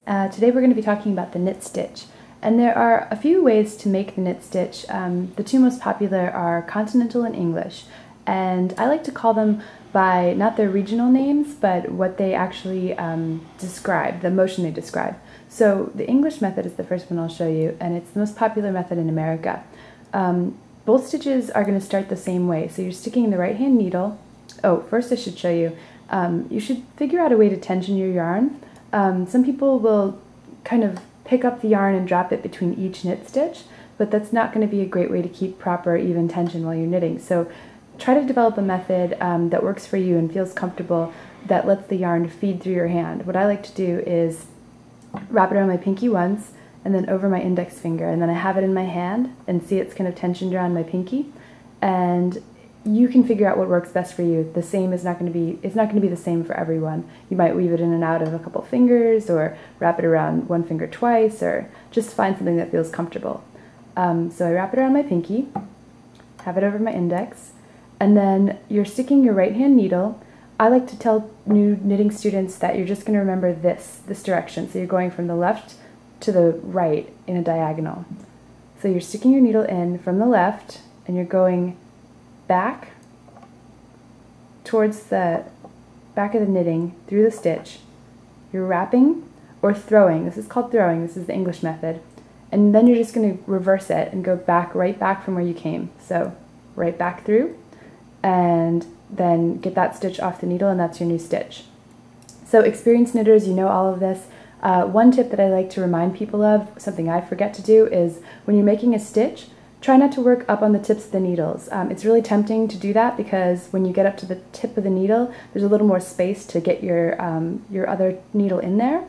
Today we're going to be talking about the knit stitch, and there are a few ways to make the knit stitch. The two most popular are Continental and English, and I like to call them by not their regional names, but what they actually describe, the motion they describe. So the English method is the first one I'll show you, and it's the most popular method in America. Both stitches are going to start the same way, so you're sticking the right hand needle. Oh, first I should show you, you should figure out a way to tension your yarn. Some people will kind of pick up the yarn and drop it between each knit stitch, but that's not going to be a great way to keep proper even tension while you're knitting. So try to develop a method that works for you and feels comfortable, that lets the yarn feed through your hand. What I like to do is wrap it around my pinky once and then over my index finger, and then I have it in my hand and see it's kind of tensioned around my pinky, and you can figure out what works best for you. The same is not going to be, it's not going to be the same for everyone. You might weave it in and out of a couple fingers, or wrap it around one finger twice, or just find something that feels comfortable. So I wrap it around my pinky, have it over my index, and then you're sticking your right hand needle. I like to tell new knitting students that you're just going to remember this direction. So you're going from the left to the right in a diagonal. So you're sticking your needle in from the left, and you're going back towards the back of the knitting through the stitch. You're wrapping or throwing. This is called throwing. This is the English method. And then you're just going to reverse it and go back, right back from where you came. So right back through, and then get that stitch off the needle, and that's your new stitch. So experienced knitters, you know all of this. One tip that I like to remind people of, something I forget to do, is when you're making a stitch, try not to work up on the tips of the needles. It's really tempting to do that because when you get up to the tip of the needle, there's a little more space to get your other needle in there.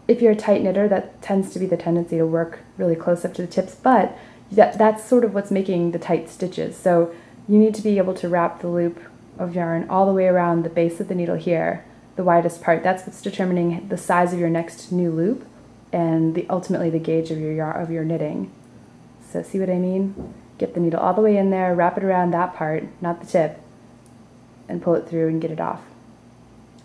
If you're a tight knitter, that tends to be the tendency to work really close up to the tips, but that's sort of what's making the tight stitches. So you need to be able to wrap the loop of yarn all the way around the base of the needle here, the widest part. That's what's determining the size of your next new loop and ultimately the gauge of your knitting. So see what I mean? Get the needle all the way in there, wrap it around that part, not the tip, and pull it through and get it off.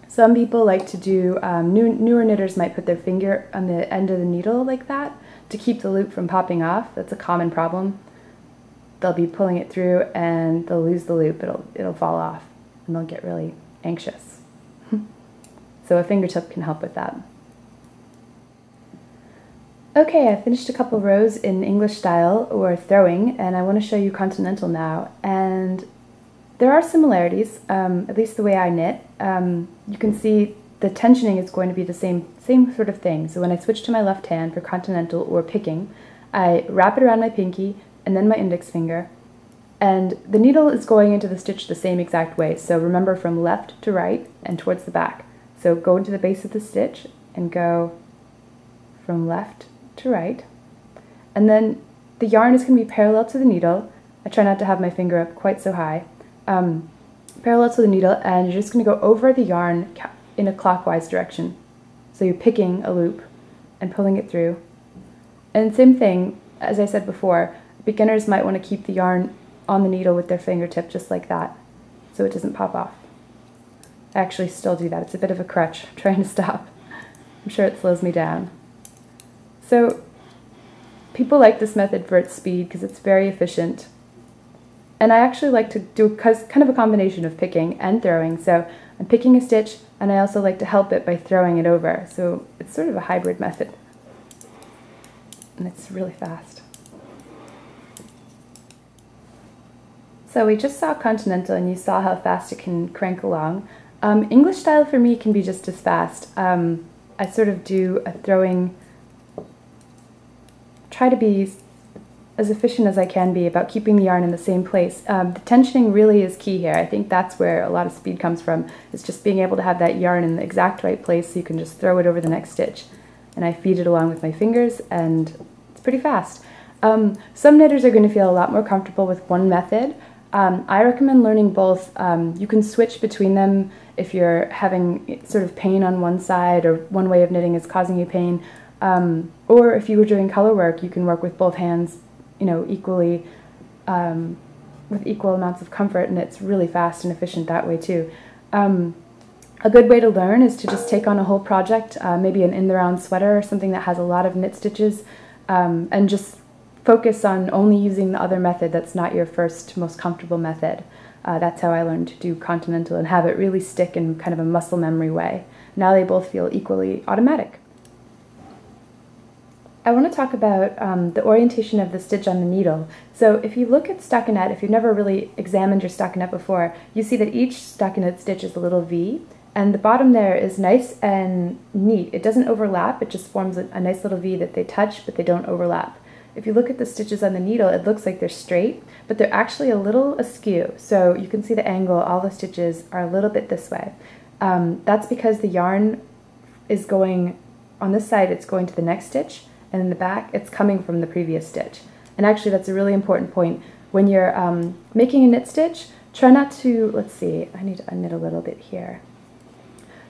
Some people like to do, newer knitters might put their finger on the end of the needle like that to keep the loop from popping off. That's a common problem. They'll be pulling it through and they'll lose the loop, it'll fall off, and they'll get really anxious. So a fingertip can help with that. Okay, I finished a couple rows in English style, or throwing, and I want to show you Continental now. And there are similarities, at least the way I knit. You can see the tensioning is going to be the same sort of thing. So when I switch to my left hand for Continental or picking, I wrap it around my pinky and then my index finger, and the needle is going into the stitch the same exact way. So remember, from left to right and towards the back. So go into the base of the stitch and go from left to right, and then the yarn is going to be parallel to the needle. I try not to have my finger up quite so high. Parallel to the needle, and you're just going to go over the yarn in a clockwise direction. So you're picking a loop and pulling it through. And same thing, as I said before, beginners might want to keep the yarn on the needle with their fingertip just like that, so it doesn't pop off. I actually still do that. It's a bit of a crutch. I'm trying to stop. I'm sure it slows me down. So people like this method for its speed because it's very efficient. And I actually like to do kind of a combination of picking and throwing. So I'm picking a stitch, and I also like to help it by throwing it over. So it's sort of a hybrid method. And it's really fast. So we just saw Continental, and you saw how fast it can crank along. English style for me can be just as fast. I sort of do a throwing, try to be as efficient as I can be about keeping the yarn in the same place. The tensioning really is key here. I think that's where a lot of speed comes from. It's just being able to have that yarn in the exact right place so you can just throw it over the next stitch. And I feed it along with my fingers, and it's pretty fast. Some knitters are going to feel a lot more comfortable with one method. I recommend learning both. You can switch between them if you're having sort of pain on one side, or one way of knitting is causing you pain. Or if you were doing color work, you can work with both hands, equally, with equal amounts of comfort, and it's really fast and efficient that way too. A good way to learn is to just take on a whole project, maybe an in-the-round sweater or something that has a lot of knit stitches, and just focus on only using the other method that's not your first most comfortable method. That's how I learned to do continental and have it really stick in kind of a muscle memory way. Now they both feel equally automatic. I want to talk about the orientation of the stitch on the needle. So if you look at stockinette, if you've never really examined your stockinette before, you see that each stockinette stitch is a little V, and the bottom there is nice and neat. It doesn't overlap, it just forms a nice little V that they touch, but they don't overlap. If you look at the stitches on the needle, it looks like they're straight, but they're actually a little askew. So you can see the angle, all the stitches are a little bit this way. That's because the yarn is going, on this side it's going to the next stitch, and in the back it's coming from the previous stitch. And actually that's a really important point. When you're making a knit stitch, try not to, let's see, I need to unknit a little bit here.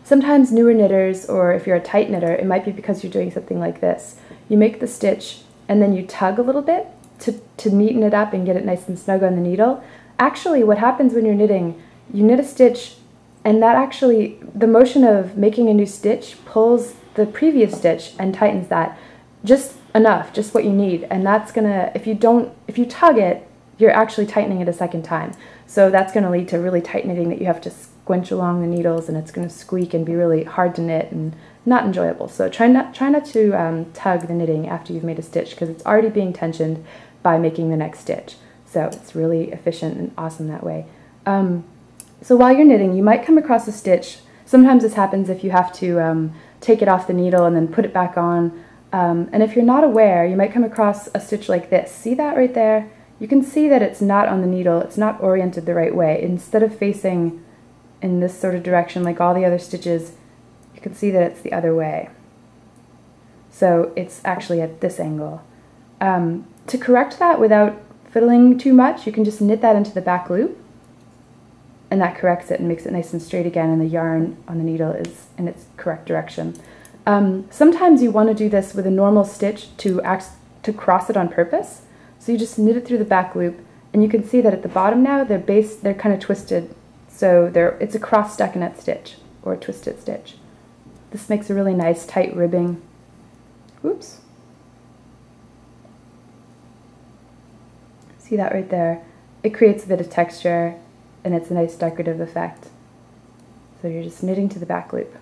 Sometimes newer knitters, or if you're a tight knitter, it might be because you're doing something like this. You make the stitch and then you tug a little bit to neaten it up and get it nice and snug on the needle. Actually, what happens when you're knitting, you knit a stitch and that actually, the motion of making a new stitch pulls the previous stitch and tightens that just enough, just what you need. And that's gonna, if you tug it, you're actually tightening it a second time. So that's gonna lead to really tight knitting that you have to squinch along the needles, and it's gonna squeak and be really hard to knit and not enjoyable. So try not to tug the knitting after you've made a stitch, because it's already being tensioned by making the next stitch. So it's really efficient and awesome that way. So while you're knitting, you might come across a stitch. Sometimes this happens if you have to take it off the needle and then put it back on. And if you're not aware, you might come across a stitch like this. See that right there? You can see that it's not on the needle, it's not oriented the right way. Instead of facing in this sort of direction like all the other stitches, you can see that it's the other way. So it's actually at this angle. To correct that without fiddling too much, you can just knit that into the back loop, and that corrects it and makes it nice and straight again, and the yarn on the needle is in its correct direction. Sometimes you want to do this with a normal stitch to cross it on purpose. So you just knit it through the back loop, and you can see that at the bottom now they're kind of twisted. So it's a cross stockinette stitch or a twisted stitch. This makes a really nice tight ribbing. Oops. See that right there? It creates a bit of texture, and it's a nice decorative effect. So you're just knitting to the back loop.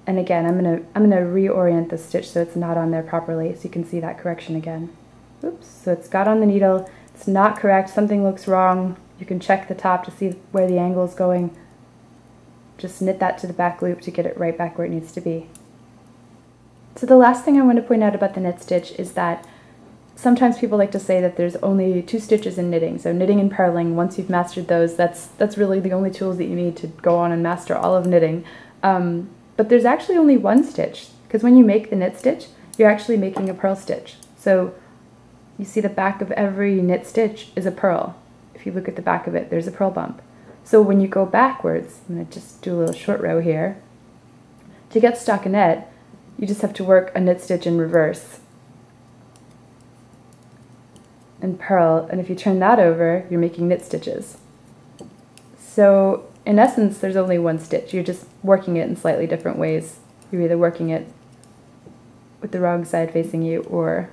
And again, I'm gonna reorient the stitch so it's not on there properly, so you can see that correction again. Oops, so it's got on the needle, it's not correct, something looks wrong. You can check the top to see where the angle is going. Just knit that to the back loop to get it right back where it needs to be. So the last thing I want to point out about the knit stitch is that sometimes people like to say that there's only 2 stitches in knitting. So knitting and purling, once you've mastered those, that's really the only tools that you need to go on and master all of knitting. But there's actually only 1 stitch, because when you make the knit stitch, you're actually making a purl stitch. So you see the back of every knit stitch is a purl. If you look at the back of it, there's a purl bump. So when you go backwards, I'm going to just do a little short row here. To get stockinette, you just have to work a knit stitch in reverse and purl, and if you turn that over, you're making knit stitches. So in essence, there's only 1 stitch. You're just working it in slightly different ways. You're either working it with the wrong side facing you or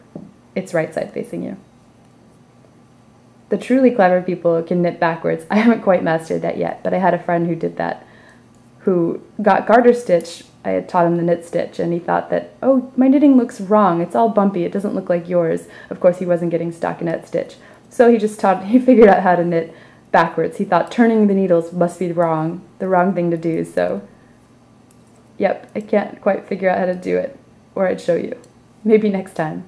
its right side facing you. The truly clever people can knit backwards. I haven't quite mastered that yet, but I had a friend who did that, who got garter stitch. I had taught him the knit stitch, and he thought that, oh, my knitting looks wrong. It's all bumpy. It doesn't look like yours. Of course, he wasn't getting stockinette stitch. So he figured out how to knit backwards. He thought turning the needles must be the wrong thing to do. So, yep, I can't quite figure out how to do it, or I'd show you. Maybe next time.